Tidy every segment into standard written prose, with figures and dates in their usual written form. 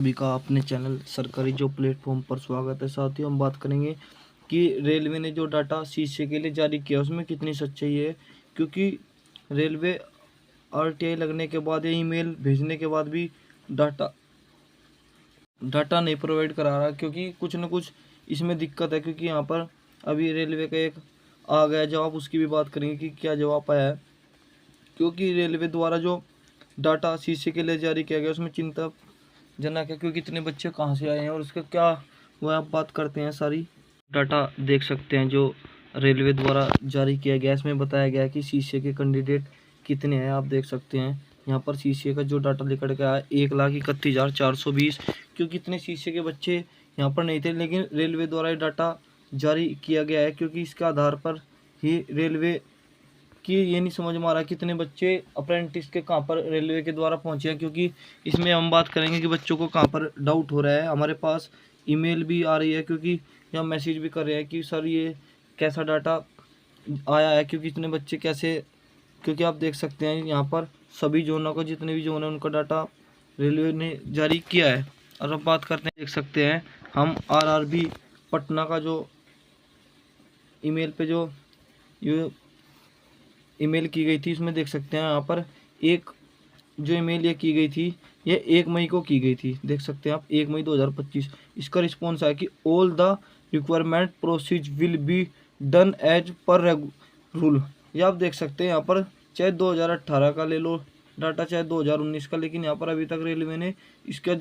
सभी का अपने चैनल सरकारी जॉब प्लेटफॉर्म पर स्वागत है। साथियों, हम बात करेंगे कि रेलवे ने जो डाटा शीशे के लिए जारी किया उसमें कितनी सच्चाई है। क्योंकि रेलवे आरटीआई लगने के बाद या ईमेल भेजने के बाद भी डाटा नहीं प्रोवाइड करा रहा, क्योंकि कुछ न कुछ इसमें दिक्कत है। क्योंकि यहाँ पर अभी रेलवे का एक आ गया जवाब, उसकी भी बात करेंगे कि क्या जवाब आया है। क्योंकि रेलवे द्वारा जो डाटा शीशे के लिए जारी किया गया उसमें चिंता जनक है, क्योंकि इतने बच्चे कहाँ से आए हैं और उसका क्या हुआ, आप बात करते हैं। सारी डाटा देख सकते हैं जो रेलवे द्वारा जारी किया गया, इसमें बताया गया है कि सीसीए के कैंडिडेट कितने हैं। आप देख सकते हैं यहाँ पर सीसीए का जो डाटा लेकर के आया 1,31,420, क्योंकि इतने सीसीए के बच्चे यहाँ पर नहीं थे, लेकिन रेलवे द्वारा ये डाटा जारी किया गया है। क्योंकि इसके आधार पर ही रेलवे कि ये नहीं समझ में आ रहा कितने बच्चे अप्रेंटिस के कहाँ पर रेलवे के द्वारा पहुँचे हैं। क्योंकि इसमें हम बात करेंगे कि बच्चों को कहाँ पर डाउट हो रहा है। हमारे पास ईमेल भी आ रही है, क्योंकि हम मैसेज भी कर रहे हैं कि सर ये कैसा डाटा आया है, क्योंकि इतने बच्चे कैसे। क्योंकि आप देख सकते हैं यहाँ पर सभी जोनों को, जितने भी जोन है उनका डाटा रेलवे ने जारी किया है। और अब बात करते हैं, देख सकते हैं हम आरआरबी पटना का जो ईमेल पे जो ये ईमेल की गई थी, इसमें देख सकते हैं यहाँ पर एक जो ईमेल ये की गई थी ये 1 मई को की गई थी। देख सकते हैं आप 1 मई 2025। इसका रिस्पॉन्स आया कि all the requirement process will be done as per rule. ये आप देख सकते हैं यहाँ पर, चाहे 2018 का ले लो डाटा, चाहे 2019 का, लेकिन यहाँ पर अभी तक रेलवे ने इसका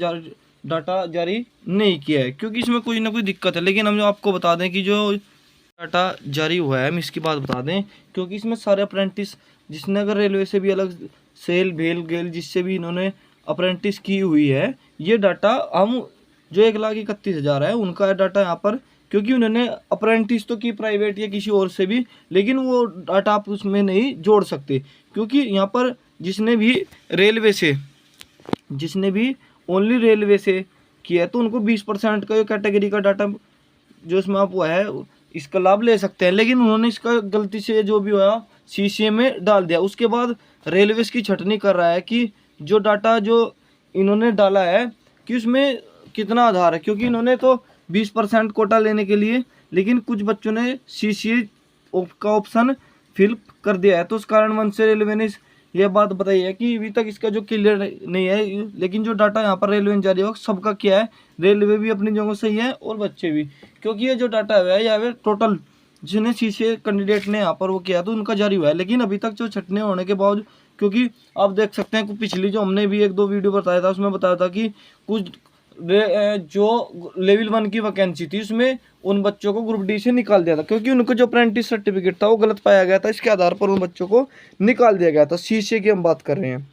डाटा जारी नहीं किया है। क्योंकि इसमें कोई ना कोई दिक्कत है। लेकिन हम जो आपको बता दें कि जो डाटा जारी हुआ है, हम इसकी बात बता दें, क्योंकि इसमें सारे अप्रेंटिस जिसने अगर रेलवे से भी अलग सेल भेल गेल जिससे भी इन्होंने अप्रेंटिस की हुई है, ये डाटा हम जो 1,31,000 है उनका डाटा यहाँ पर, क्योंकि उन्होंने अप्रेंटिस तो की प्राइवेट या किसी और से भी, लेकिन वो डाटा आप उसमें नहीं जोड़ सकते। क्योंकि यहाँ पर जिसने भी ओनली रेलवे से किया है तो उनको 20% का कैटेगरी का डाटा जो इसमें आप हुआ है इसका लाभ ले सकते हैं। लेकिन उन्होंने इसका गलती से जो भी हुआ सीसीए में डाल दिया। उसके बाद रेलवे की छटनी कर रहा है कि जो डाटा जो इन्होंने डाला है कि उसमें कितना आधार है। क्योंकि इन्होंने तो 20% कोटा लेने के लिए, लेकिन कुछ बच्चों ने सीसीए का ऑप्शन फिल कर दिया है। तो उस कारणवश से रेलवे ने यह बात बताई है कि अभी तक इसका जो क्लियर नहीं है। लेकिन जो डाटा यहाँ पर रेलवे ने जारी हो सबका क्या है, रेलवे भी अपनी जगह सही है और बच्चे भी। क्योंकि ये जो डाटा है या टोटल जिन्हें सीसीए कैंडिडेट ने यहाँ पर वो किया तो उनका जारी हुआ है। लेकिन अभी तक जो छटने होने के बावजूद, क्योंकि आप देख सकते हैं पिछली जो हमने भी 1-2 वीडियो बताया था उसमें बताया था कि कुछ जो लेवल 1 की वैकेंसी थी उसमें उन बच्चों को ग्रुप डी से निकाल दिया था। क्योंकि उनको जो अप्रेंटिस सर्टिफिकेट था वो गलत पाया गया था, इसके आधार पर उन बच्चों को निकाल दिया गया था। सीसीए की हम बात कर रहे हैं,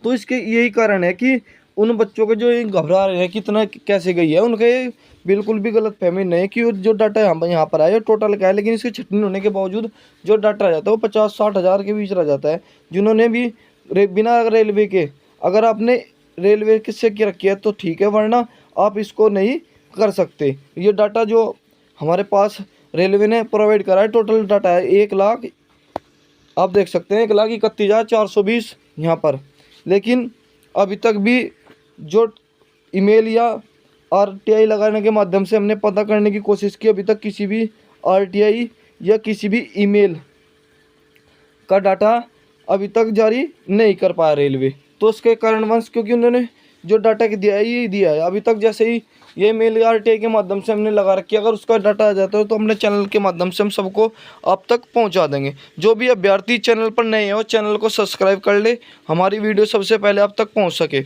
तो इसके यही कारण है कि उन बच्चों के जो घबरा रहे हैं कितना कैसे गई है, उनका ये बिल्कुल भी गलत फहमी नहीं कि जो डाटा यहाँ पर आया टोटल क्या है। लेकिन इसकी छटनी होने के बावजूद जो डाटा आ जाता है वो 50-60 हज़ार के बीच रह जाता है। जिन्होंने भी बिना रेलवे के, अगर आपने रेलवे किससे की रखी है तो ठीक है, वरना आप इसको नहीं कर सकते। ये डाटा जो हमारे पास रेलवे ने प्रोवाइड करा है टोटल डाटा है 1 लाख, आप देख सकते हैं 1,31,420 यहाँ पर। लेकिन अभी तक भी जो ईमेल या आरटीआई लगाने के माध्यम से हमने पता करने की कोशिश की, अभी तक किसी भी आरटीआई या किसी भी ईमेल का डाटा अभी तक जारी नहीं कर पाया रेलवे। तो उसके कारणवश, क्योंकि उन्होंने जो डाटा दिया है ये दिया है। अभी तक जैसे ही ये मेल आरटीआई के माध्यम से हमने लगा रखी है, अगर उसका डाटा आ जाता है तो हमने चैनल के माध्यम से हम सबको आप तक पहुंचा देंगे। जो भी अभ्यर्थी चैनल पर नए हैं वो चैनल को सब्सक्राइब कर ले, हमारी वीडियो सबसे पहले आप तक पहुंच सके।